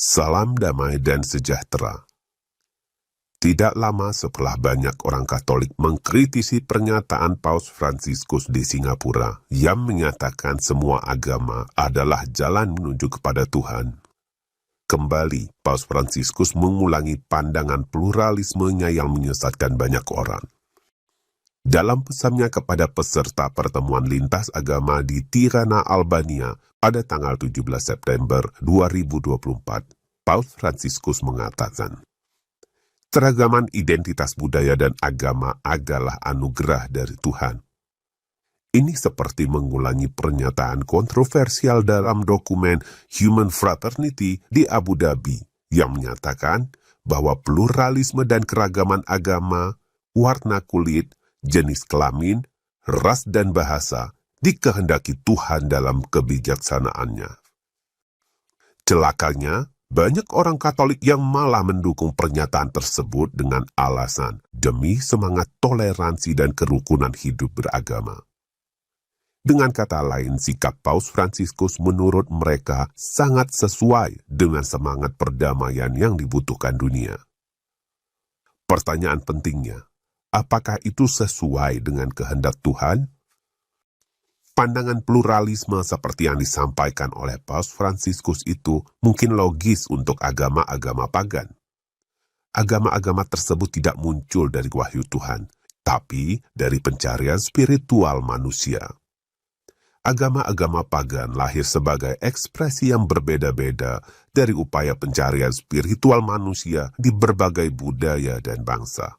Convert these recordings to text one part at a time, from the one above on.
Salam damai dan sejahtera. Tidak lama setelah banyak orang Katolik mengkritisi pernyataan Paus Fransiskus di Singapura yang menyatakan semua agama adalah jalan menuju kepada Tuhan, kembali Paus Fransiskus mengulangi pandangan pluralismenya yang menyesatkan banyak orang. Dalam pesannya kepada peserta pertemuan lintas agama di Tirana, Albania, pada tanggal 17 September 2024, Paus Fransiskus mengatakan, keragaman identitas budaya dan agama adalah anugerah dari Tuhan. Ini seperti mengulangi pernyataan kontroversial dalam dokumen Human Fraternity di Abu Dhabi yang menyatakan bahwa pluralisme dan keragaman agama, warna kulit, jenis kelamin, ras dan bahasa dikehendaki Tuhan dalam kebijaksanaannya. Celakanya, banyak orang Katolik yang malah mendukung pernyataan tersebut dengan alasan demi semangat toleransi dan kerukunan hidup beragama. Dengan kata lain, sikap Paus Fransiskus menurut mereka sangat sesuai dengan semangat perdamaian yang dibutuhkan dunia. Pertanyaan pentingnya, apakah itu sesuai dengan kehendak Tuhan? Pandangan pluralisme seperti yang disampaikan oleh Paus Fransiskus itu mungkin logis untuk agama-agama pagan. Agama-agama tersebut tidak muncul dari wahyu Tuhan, tapi dari pencarian spiritual manusia. Agama-agama pagan lahir sebagai ekspresi yang berbeda-beda dari upaya pencarian spiritual manusia di berbagai budaya dan bangsa.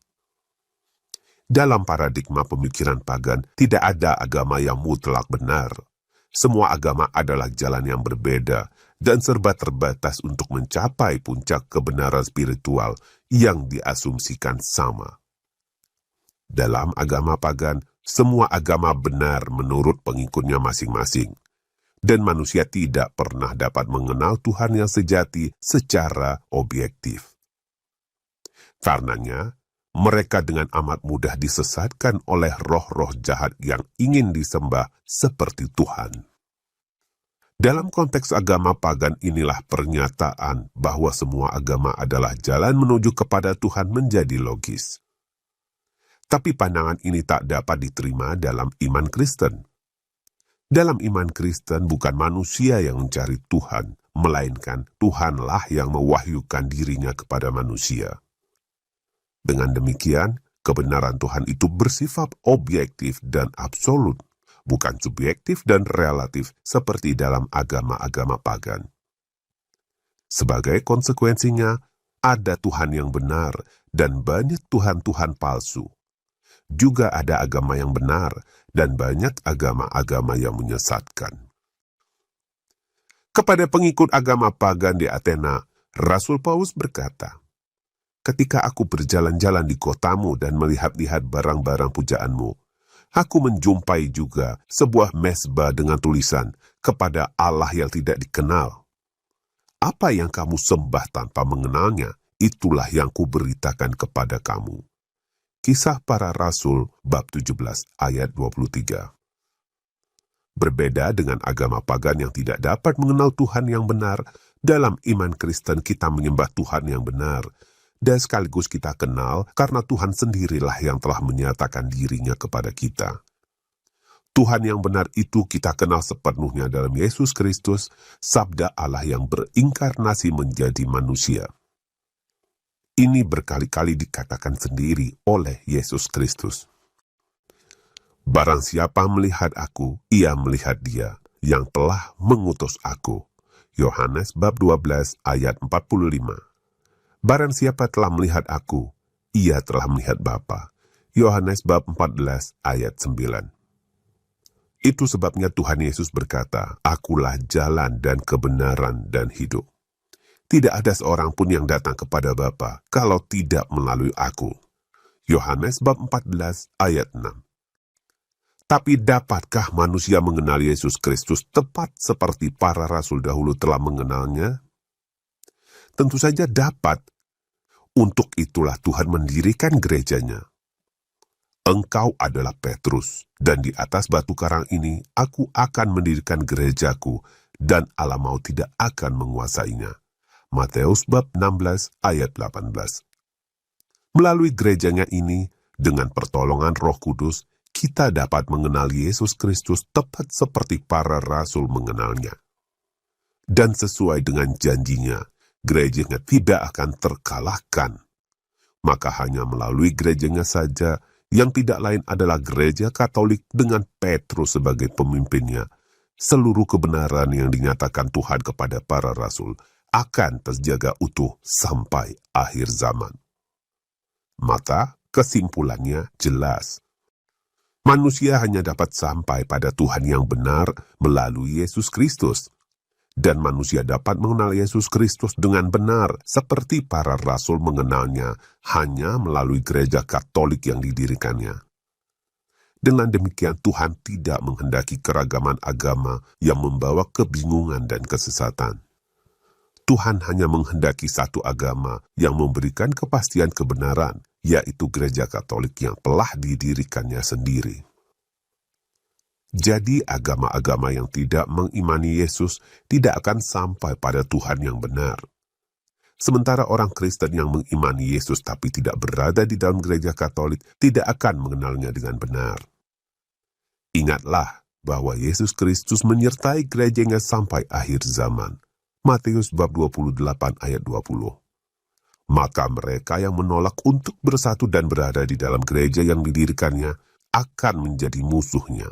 Dalam paradigma pemikiran pagan, tidak ada agama yang mutlak benar. Semua agama adalah jalan yang berbeda dan serba terbatas untuk mencapai puncak kebenaran spiritual yang diasumsikan sama. Dalam agama pagan, semua agama benar menurut pengikutnya masing-masing, dan manusia tidak pernah dapat mengenal Tuhan yang sejati secara objektif. Karenanya, mereka dengan amat mudah disesatkan oleh roh-roh jahat yang ingin disembah seperti Tuhan. Dalam konteks agama pagan inilah pernyataan bahwa semua agama adalah jalan menuju kepada Tuhan menjadi logis. Tapi pandangan ini tak dapat diterima dalam iman Kristen. Dalam iman Kristen bukan manusia yang mencari Tuhan, melainkan Tuhanlah yang mewahyukan dirinya kepada manusia. Dengan demikian, kebenaran Tuhan itu bersifat objektif dan absolut, bukan subjektif dan relatif seperti dalam agama-agama pagan. Sebagai konsekuensinya, ada Tuhan yang benar dan banyak Tuhan-Tuhan palsu. Juga ada agama yang benar dan banyak agama-agama yang menyesatkan. Kepada pengikut agama pagan di Athena, Rasul Paulus berkata, ketika aku berjalan-jalan di kotamu dan melihat-lihat barang-barang pujaanmu, aku menjumpai juga sebuah mezbah dengan tulisan, kepada Allah yang tidak dikenal. Apa yang kamu sembah tanpa mengenalnya, itulah yang kuberitakan kepada kamu. Kisah Para Rasul, bab 17, ayat 23. Berbeda dengan agama pagan yang tidak dapat mengenal Tuhan yang benar, dalam iman Kristen kita menyembah Tuhan yang benar, dan sekaligus kita kenal karena Tuhan sendirilah yang telah menyatakan dirinya kepada kita. Tuhan yang benar itu kita kenal sepenuhnya dalam Yesus Kristus, sabda Allah yang berinkarnasi menjadi manusia. Ini berkali-kali dikatakan sendiri oleh Yesus Kristus. Barang siapa melihat aku, ia melihat Dia yang telah mengutus aku. Yohanes bab 12 ayat 45. Barang siapa telah melihat aku, ia telah melihat Bapa. Yohanes bab 14 ayat 9. Itu sebabnya Tuhan Yesus berkata, akulah jalan dan kebenaran dan hidup. Tidak ada seorang pun yang datang kepada Bapa kalau tidak melalui aku. Yohanes bab 14 ayat 6. Tapi dapatkah manusia mengenal Yesus Kristus tepat seperti para rasul dahulu telah mengenalnya? Tentu saja dapat. Untuk itulah Tuhan mendirikan gerejanya. Engkau adalah Petrus, dan di atas batu karang ini aku akan mendirikan gerejaku, dan alam maut tidak akan menguasainya. Matius bab 16 ayat 18. Melalui gerejanya ini, dengan pertolongan Roh Kudus, kita dapat mengenal Yesus Kristus tepat seperti para rasul mengenalnya. Dan sesuai dengan janjinya, gerejanya tidak akan terkalahkan. Maka hanya melalui gerejanya saja, yang tidak lain adalah gereja Katolik dengan Petrus sebagai pemimpinnya, seluruh kebenaran yang dinyatakan Tuhan kepada para rasul akan terjaga utuh sampai akhir zaman. Maka kesimpulannya jelas. Manusia hanya dapat sampai pada Tuhan yang benar melalui Yesus Kristus. Dan manusia dapat mengenal Yesus Kristus dengan benar, seperti para rasul mengenalnya, hanya melalui gereja Katolik yang didirikannya. Dengan demikian Tuhan tidak menghendaki keragaman agama yang membawa kebingungan dan kesesatan. Tuhan hanya menghendaki satu agama yang memberikan kepastian kebenaran, yaitu gereja Katolik yang telah didirikannya sendiri. Jadi agama-agama yang tidak mengimani Yesus tidak akan sampai pada Tuhan yang benar. Sementara orang Kristen yang mengimani Yesus tapi tidak berada di dalam gereja Katolik tidak akan mengenalnya dengan benar. Ingatlah bahwa Yesus Kristus menyertai gerejanya sampai akhir zaman. Matius bab 28 ayat 20. Maka mereka yang menolak untuk bersatu dan berada di dalam gereja yang didirikannya akan menjadi musuhnya.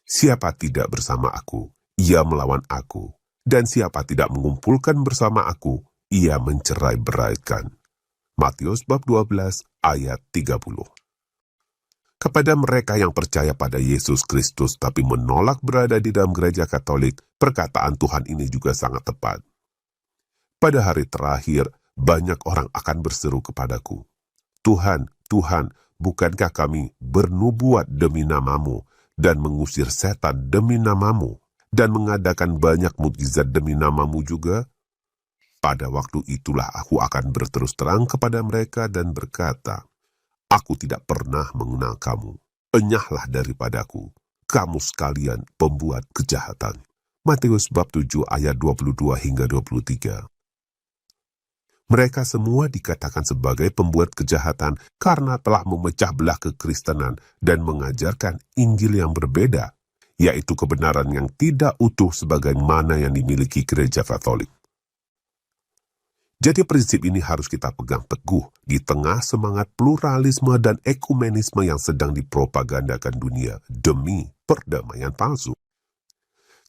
Siapa tidak bersama aku, ia melawan aku. Dan siapa tidak mengumpulkan bersama aku, ia mencerai-beraikan. Matius bab 12 ayat 30. Kepada mereka yang percaya pada Yesus Kristus tapi menolak berada di dalam gereja Katolik, perkataan Tuhan ini juga sangat tepat. Pada hari terakhir, banyak orang akan berseru kepadaku, Tuhan, Tuhan, bukankah kami bernubuat demi namamu, dan mengusir setan demi namamu, dan mengadakan banyak mukjizat demi namamu juga? Pada waktu itulah aku akan berterus terang kepada mereka dan berkata, aku tidak pernah mengenal kamu. Enyahlah daripadaku, kamu sekalian pembuat kejahatan. Matius bab 7 ayat 22 hingga 23. Mereka semua dikatakan sebagai pembuat kejahatan karena telah memecah belah kekristenan dan mengajarkan Injil yang berbeda, yaitu kebenaran yang tidak utuh sebagaimana yang dimiliki gereja Katolik. Jadi prinsip ini harus kita pegang teguh di tengah semangat pluralisme dan ekumenisme yang sedang dipropagandakan dunia demi perdamaian palsu.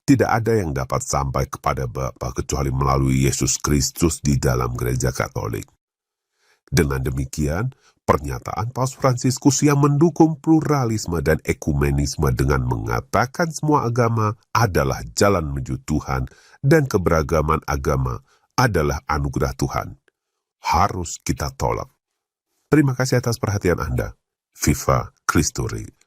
Tidak ada yang dapat sampai kepada Bapa kecuali melalui Yesus Kristus di dalam gereja Katolik. Dengan demikian, pernyataan Paus Fransiskus yang mendukung pluralisme dan ekumenisme dengan mengatakan semua agama adalah jalan menuju Tuhan dan keberagaman agama adalah anugerah Tuhan, harus kita tolak. Terima kasih atas perhatian Anda. Viva Christori.